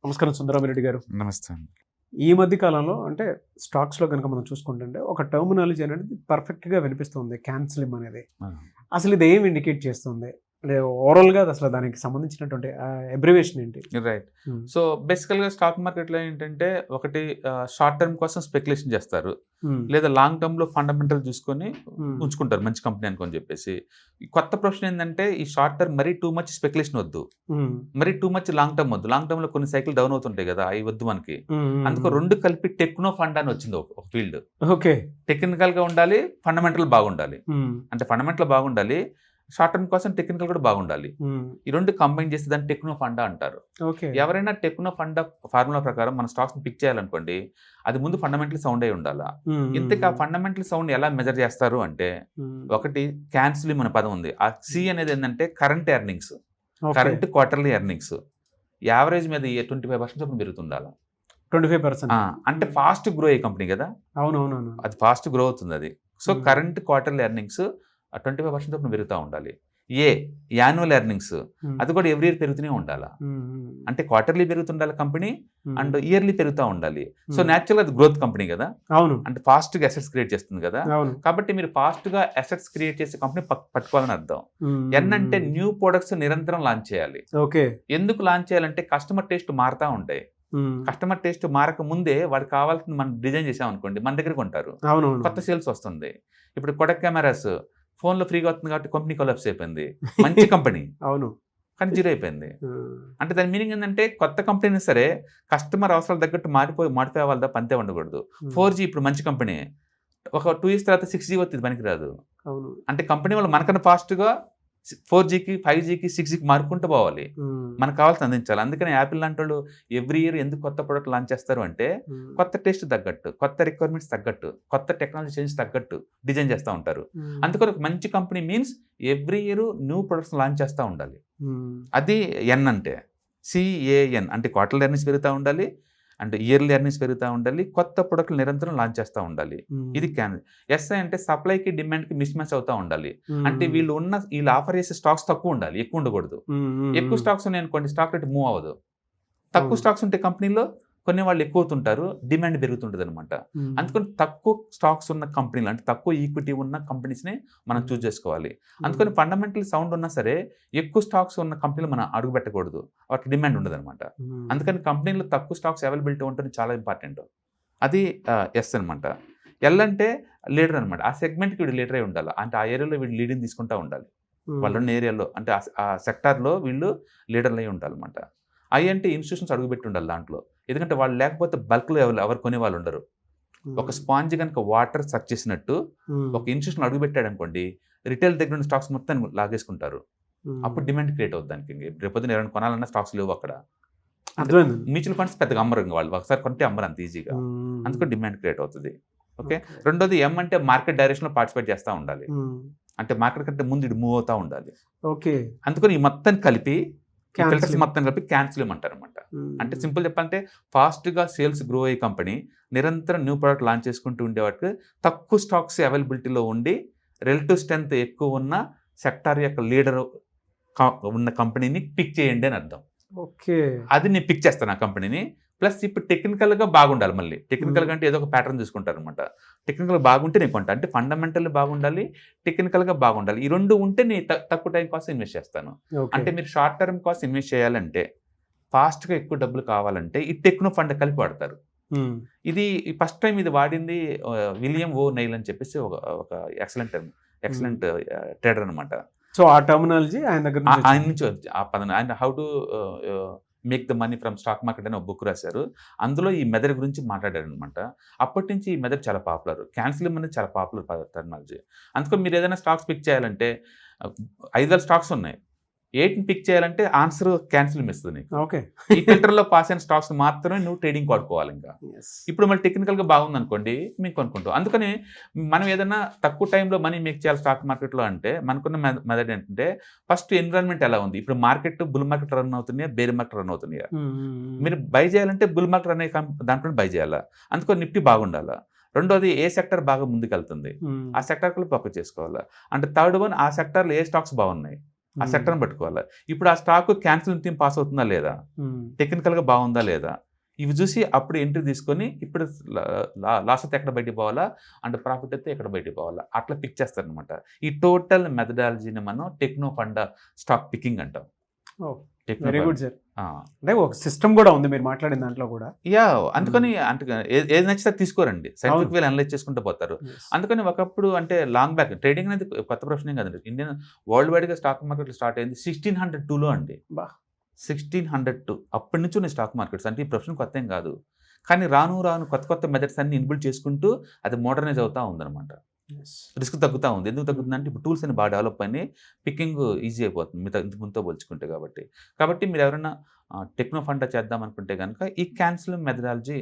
నమస్కారం సుందరామిరెడ్డి గారు. నమస్తే అండి. ఈ మధ్య కాలంలో అంటే స్టాక్స్‌లో గనుక మనం చూసుకుంటుంటే ఒక టర్మినాలజీ అనేది పర్ఫెక్ట్‌గా వినిపిస్తుంది. క్యాన్సిలింగ్ అనేది. ఆ! అసలు ఇది ఏం ఇండికేట్ చేస్తుంది? అంటే ఓవరాల్‌గా అసలు దానికి సంబంధించినటువంటి అబ్రివియేషన్ ఏంటి? రైట్. హ్మ్. సో, బేసికల్‌గా స్టాక్ మార్కెట్‌లో ఏంటంటే ఒకటి షార్ట్ టర్మ్ కోసం స్పెక్యులేషన్ చేస్తారు. హ్మ్. లేదా లాంగ్ టర్మ్‌లో ఫండమెంటల్ చూసుకొని హ్మ్. ఉంచుకుంటారు మంచి కంపెనీ అనుకోని చెప్పేసి. ఈ కొత్త ప్రొఫెషన్ ఏందంటే ఈ షార్ట్ టర్మ్ మరీ టూ మచ్ స్పెక్యులేషన్ వద్దు. హ్మ్. మరీ టూ మచ్ లాంగ్ టర్మ్ వద్దు. లాంగ్ టర్మ్‌లో కొన్ని సైకిల్ డౌన్ అవుతుంటాయి కదా! అయి వద్దు మనకి. హ్మ్. హ్మ్. అందుకు 2 కలిపి టెక్నో ఫండ్ అని వచ్చింది ఒక ఫీల్డ్. ఓకే. టెక్నికల్‌గా ఉండాలి, ఫండమెంటల్ బాగుండాలి. హ్మ్. అంటే ఫండమెంటల్ బాగుండాలి. షార్ట్ టర్మ్ కోసం టెక్నికల్ కూడా బాగుండాలి. హ్మ్. ఈ 2 కంబైన్ చేస్తే దాన్ని టెక్నో ఫండా అంటారు. ఓకే. ఎవరైనా టెక్నో ఫండ్ ఫార్ములా ప్రకారం మన స్టాక్స్‌ని పిక్ చేయాలనుకోండి, అది ముందు ఫండమెంటల్ సౌండ్ అయి ఉండాలా. హ్మ్. ఇంతకీ ఆ హ్మ్. ఫండమెంటల్ సౌండ్ ఎలా మెజర్ చేస్తారు అంటే, హ్మ్. ఒకటి క్యాన్సిలింగ్ అనే పదం ఉంది. ఆ సి అనేది ఏందంటే current earnings. Okay. Current quarterly earnings. Average మీద 25% చొప్పున పెరుగుతుండాల. 25%. అంటే హ్మ్. ఫాస్ట్ గ్రో అయ్యే కంపెనీ కదా! అవునవునవును. అది ఫాస్ట్ గ్రో అవుతుందది. సో, హ్మ్. కరెంట్ క్వార్టర్లీ ఎర్నింగ్స్ 25% చొప్పున పెరుగుతా ఉండాలి. యాన్యువల్ ఎర్నింగ్స్ హ్మ్. అది కూడా ఎవ్రీ ఇయర్ పెరుగుతూనే ఉండాల. హ్మ్. హ్మ్. అంటే క్వార్టర్లీ పెరుగుతుండాలి కంపెనీ హ్మ్. అండ్ ఇయర్లీ పెరుగుతా ఉండాలి. సో, హ్మ్. నేచురల్‌గా అది గ్రోత్ కంపెనీ కదా! అవును. అంటే ఫాస్ట్‌గా అసెట్స్ క్రియేట్ చేస్తుంది కదా! అవును. కాబట్టి మీరు ఫాస్ట్‌గా అసెట్స్ క్రియేట్ చేసే కంపెనీ పట్టుకోవాలని అర్థం. హ్మ్. ఎన్ అంటే హ్మ్. న్యూ ప్రొడక్ట్స్ నిరంతరం లాంచ్ చేయాలి. ఓకే. ఎందుకు లాంచ్ చేయాలంటే కస్టమర్ టేస్ట్ మారుతా ఉంటాయి. హ్మ్. కస్టమర్ టేస్ట్ మారక ముందే వాడికి కావాల్సింది మనం డిజైన్ చేసామనుకోండి మన దగ్గర కొంటారు. అవునవును. కొత్త సేల్స్ వస్తుంది. ఇప్పుడు కొడక్ కెమెరాస్ ఫోన్‌లో ఫ్రీగా వస్తుంది కాబట్టి కంపెనీ కొలాప్స్ అయిపోయింది. మంచి కంపెనీ. అవును. కానీ జీరో అయిపోయింది. హ్మ్. అంటే దాని మీనింగ్ ఏందంటే కొత్త కంపెనీ అయినా సరే కస్టమర్ అవసరాలకు తగ్గట్టు మాడిఫై అవ్వాలి తప్ప అంతే ఉండకూడదు. హ్మ్. 4జీ ఇప్పుడు మంచి కంపెనీ. ఒక 2 ఇయర్స్ తర్వాత 6జీ వస్తే ఇది పనికిరాదు. అవును. అంటే కంపెనీ వాళ్ళు మనకన్నా ఫాస్ట్‌గా 4జీకి, 5జీకి, 6జీకి మారుకుంటూ పోవాలి. హ్మ్. మనకు కావాల్సింది అందించాలి. అందుకని యాపిల్ లాంటోళ్ళు ఎవ్రీ ఇయర్ ఎందుకు కొత్త ప్రొడక్ట్ లాంచ్ చేస్తారు అంటే, హ్మ్. కొత్త టేస్ట్ తగ్గట్టు, కొత్త రిక్వైర్మెంట్స్ తగ్గట్టు, కొత్త టెక్నాలజీ చేంజ్ తగ్గట్టు డిజైన్ చేస్తా ఉంటారు. హ్మ్. అందుకని ఒక మంచి company means every year new products launch చేస్తా ఉండాలి. హ్మ్. అది ఎన్ అంటే. సీఏఎన్ అంటే క్వార్టర్లీ ఎర్నింగ్స్ పెరుగుతా ఉండాలి. అండ్ ఇయర్లీ ఎర్నింగ్స్ పెరుగుతా ఉండాలి. కొత్త ప్రొడక్ట్‌లు నిరంతరం లాంచ్ చేస్తా ఉండాలి. హ్మ్. ఇది ఎస్ఐ అంటే సప్లైకి, డిమాండ్‌కి మిస్ మ్యాచ్ అవుతా ఉండాలి. అంటే హ్మ్. వీళ్ళు ఆఫర్ చేసే స్టాక్స్ తక్కువ ఉండాలి. ఎక్కువ ఉండకూడదు. హ్మ్. హ్మ్. ఎక్కువ హ్మ్. స్టాక్స్ ఉన్నాయనుకోండి స్టాక్ రేట్ మూవ్ అవ్వదు. తక్కువ అవును. స్టాక్స్ ఉంటే కంపెనీలో కొనేవాళ్ళు ఎక్కువవుతుంటారు. డిమాండ్ పెరుగుతుంటదనమాట. హ్మ్. అందుకని తక్కువ స్టాక్స్ ఉన్న కంపెనీలు అంటే తక్కువ ఈక్విటీ ఉన్న కంపెనీస్‌నే మనం హ్మ్. చూజ్ చేసుకోవాలి. హ్మ్. అందుకని ఫండమెంటల్ సౌండ్ ఉన్నా సరే ఎక్కువ స్టాక్స్ ఉన్న కంపెనీలు మనం అడుగుపెట్టకూడదు. వాటికి డిమాండ్ ఉండదనమాట. హ్మ్. అందుకని కంపెనీలో తక్కువ స్టాక్స్ అవైలబిలిటీ ఉంటుంది చాలా ఇంపార్టెంట్. అది ఎస్ అనమాట. ఎల్ అంటే లీడర్ అనమాట. ఆ సెగ్మెంట్‌కి వీడు లీడర్ అయి ఉండాలి. అంటే ఆ ఏరియాలో వీడు లీడింగ్ తీసుకుంటా ఉండాలి. హ్మ్. వాళ్ళున్న ఏరియాలో అంటే ఆ సెక్టార్‌లో వీళ్ళు లీడర్‌లై ఉండాలన్నమాట. ఐ అంటే ఇన్‌స్టిట్యూషన్స్ అడుగుపెట్టి ఉండాలి దాంట్లో. ఎందుకంటే వాళ్ళు లేకపోతే బల్క్‌లో ఎవరు కొనేవాళ్ళు ఉండరు. ఒక హ్మ్. స్పాంజ్ గనుక వాటర్ సక్ చేసినట్టు హ్మ్. ఒక ఇన్‌స్టిట్యూషన్‌లో అడుగుపెట్టాడనుకోండి, రిటైల్ దగ్గర ఉన్న స్టాక్స్ మొత్తాన్ని లాగేసుకుంటారు. హ్మ్. అప్పుడు డిమాండ్ క్రియేట్ అవుద్ది దానికి. రేపొద్దున ఎవరైనా కొనాలన్నా స్టాక్స్ లేవు అక్కడ. అంటే అర్థమైందండి. మ్యూచువల్ ఫండ్స్ పెద్దగా అమ్మరు ఇంక వాళ్ళు. ఒకసారి కొంటే అమ్మరు అంత ఈజీగా. హ్మ్. అందుకని డిమాండ్ క్రియేట్ అవుతది. ఓకే. ఓకే. రెండోది ఎం అంటే మార్కెట్ డైరెక్షన్‌లో పార్టిసిపేట్ చేస్తా ఉండాలి. హ్మ్. అంటే మార్కెట్ కంటే ముందు ఈడు మూవ్ అవుతా ఉండాలి. ఓకే. అందుకని ఈ మొత్తాన్ని కలిపి, ఈ ఫిల్టర్స్ క్యాన్సిలింగ్. మొత్తం కలిపి క్యాన్సిలియం అంటారనమాట. అంటే హ్మ్. సింపుల్ చెప్పాలంటే ఫాస్ట్‌గా సేల్స్ గ్రో అయ్యే కంపెనీ నిరంతరం న్యూ ప్రొడక్ట్ లాంచ్ చేసుకుంటూ ఉండేవాటికి తక్కువ స్టాక్స్ అవైలబిలిటీలో ఉండి రిలేటివ్ స్ట్రెంత్ ఎక్కువ ఉన్న సెక్టార్ యొక్క లీడర్ క ఉన్న కంపెనీని పిక్ చేయండి అని అర్థం. ఓకే. అది నేను పిక్ చేస్తాను ఆ కంపెనీని. ప్లస్ ఇప్పుడు టెక్నికల్‌గా బాగుండాలి మళ్ళీ. హ్మ్. టెక్నికల్‌గా అంటే ఏదో ఒక ప్యాటర్న్ చూసుకుంటారనమాట. టెక్నికల్‌గా బాగుంటే నేను కొంటా. అంటే ఫండమెంటల్ బాగుండాలి, టెక్నికల్‌గా బాగుండాలి. ఈ 2 ఉంటే నేను తక్కువ టైం కోసం ఇన్వెస్ట్ చేస్తాను. ఓకే. అంటే మీరు షార్ట్ టర్మ్ కోసం ఇన్వెస్ట్ చేయాలంటే, ఫాస్ట్‌గా ఎక్కువ డబ్బులు కావాలంటే ఈ టెక్నో ఫండ్ కలిపి వాడతారు. హ్మ్. ఇది ఫస్ట్ టైమ్ ఇది వాడింది విలియం ఓ నెయిల్ అని చెప్పేసి ఒక ఒక ఎక్సలెంట్ హ్మ్. ఎక్సలెంట్ ట్రేడర్ అనమాట. సో, ఆ టర్మినాలజీ ఆయన దగ్గర నుంచి ఆయన వచ్చింది. నుంచి ఆ పదం ఆయన how to make the money from stock market అని ఒక బుక్ రాశారు. అందులో ఈ మెథడ్ గురించి మాట్లాడారనమాట. అప్పటినుంచి ఈ మెథడ్ చాలా పాపులర్. క్యాన్సిలింగ్ అనేది చాలా పాపులర్ టెర్మినాలజీ. అందుకని మీరు ఏదైనా స్టాక్స్ పిక్ చేయాలంటే ఆహ్, 5,000 స్టాక్స్ ఉన్నాయి. ఏటిని పిక్ చేయాలంటే ఆన్సర్ క్యాన్సిలింగ్ ఇస్తది నీకు. ఓకే. ఈ ఫిల్టర్‌లో పాస్ అయిన స్టాక్స్ మాత్రమే నువ్వు ట్రేడింగ్‌కి వాడుకోవాలింకా. యెస్. ఇప్పుడు మళ్ళీ టెక్నికల్‌గా బాగుందనుకోండి, మేము కొనుక్కుంటాం. అందుకని మనం ఏదన్నా తక్కువ టైంలో మనీ మేక్ చేయాలి స్టాక్ మార్కెట్‌లో అంటే, మనకున్న మెథడ్ ఏంటంటే, ఫస్ట్ ఎన్విరాన్మెంట్ ఎలా ఉంది? ఇప్పుడు మార్కెట్ బుల్ మార్కెట్ రన్ అవుతున్నాయా? బేర్ మార్కెట్ రన్ అవుతున్నాయా? హ్మ్. హ్మ్. హ్మ్. మీరు బై చేయాలంటే బుల్ మార్కెట్ రన్ అయ్యే దాంట్లోనే బై చేయాలా. అందుకని నిఫ్టీ బాగుండాలా. రెండోది ఏ సెక్టర్ బాగా ముందుకెళ్తుంది? హ్మ్. ఆ సెక్టార్‌కి ఫోకస్ చేసుకోవాలా. అండ్ థర్డ్ వన్ ఆ సెక్టార్‌లో ఏ స్టాక్స్ బాగున్నాయి? ఆ సెక్టర్ని పట్టుకోవాలి. ఇప్పుడు ఆ స్టాక్ క్యాన్సిలింగ్ టీమ్ పాస్ అవుతుందా లేదా, టెక్నికల్గా బాగుందా లేదా, ఇవి చూసి అప్పుడు ఎంట్రీ తీసుకొని ఇప్పుడు లాస్ అయితే ఎక్కడ బయటికి పోవాలా అండ్ ప్రాఫిట్ అయితే ఎక్కడ బయటికి పోవాలా అట్లా పిక్ చేస్తారనమాట. ఈ టోటల్ మెథడాలజీని మనం టెక్నో ఫండా స్టాక్ పికింగ్ అంటాం. Very good sir. అంటే ఒక సిస్టమ్ కూడా ఉంది మీరు మాట్లాడిన దాంట్లో కూడా. యా అందుకని అంటే ఏది నచ్చితే తీసుకోరండి, సైంటిఫిక్ వేలు అనలైజ్ చేసుకుంటూ పోతారు. అందుకని ఒకప్పుడు అంటే లాంగ్ బ్యాక్ ట్రేడింగ్ అనేది కొత్త ప్రొఫెషన్ కదండి. ఇండియన్ వరల్డ్ వైడ్గా స్టాక్ మార్కెట్ స్టార్ట్ అయింది 1602లో అండి. 1602 అప్పటి నుంచి ఉన్నాయి స్టాక్ మార్కెట్స్. అంటే ఈ ప్రొఫెషన్ కొత్త ఏం కాదు. కానీ రాను రాను కొత్త కొత్త మెథడ్స్ అన్ని ఇన్బిల్డ్ చేసుకుంటూ అది మోడర్నైజ్ అవుతూ ఉందన్నమాట. రిస్క్ తగ్గుతూ ఉంది. ఎందుకు తగ్గుతుందంటే ఇప్పుడు టూల్స్ అన్ని బాగా డెవలప్ అయినాయి, పికింగ్ ఈజీ అయిపోతుంది ఇంత ముందుతో పోల్చుకుంటే. కాబట్టి మీరు ఎవరైనా టెక్నో ఫండా చేద్దాం అనుకుంటే కనుక ఈ క్యాన్సిలింగ్ మెథడాలజీ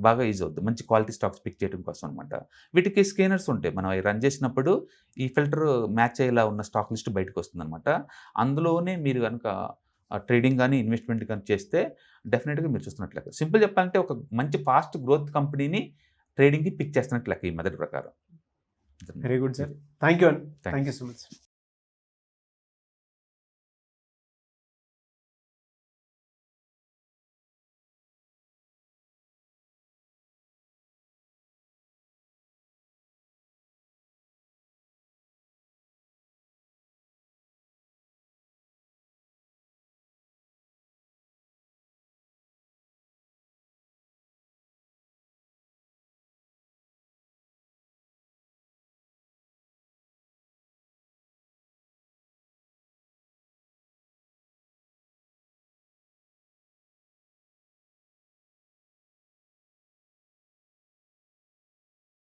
బాగా ఈజీ అవుతుంది మంచి క్వాలిటీ స్టాక్స్ పిక్ చేయడం కోసం అనమాట. వీటికి స్కేనర్స్ ఉంటాయి. మనం అవి రన్ చేసినప్పుడు ఈ ఫిల్టర్ మ్యాచ్ అయ్యేలా ఉన్న స్టాక్ లిస్ట్ బయటకు వస్తుంది అనమాట. అందులోనే మీరు కనుక ట్రేడింగ్ కానీ ఇన్వెస్ట్మెంట్ కానీ చేస్తే డెఫినెట్గా మీరు చూస్తున్నట్లయితే సింపుల్ చెప్పాలంటే ఒక మంచి ఫాస్ట్ గ్రోత్ కంపెనీని ట్రేడింగ్కి పిక్ చేస్తున్నట్లయితే ఈ మెథడ్ ప్రకారం. Very good sir. Thank you అండి. Thank you so much.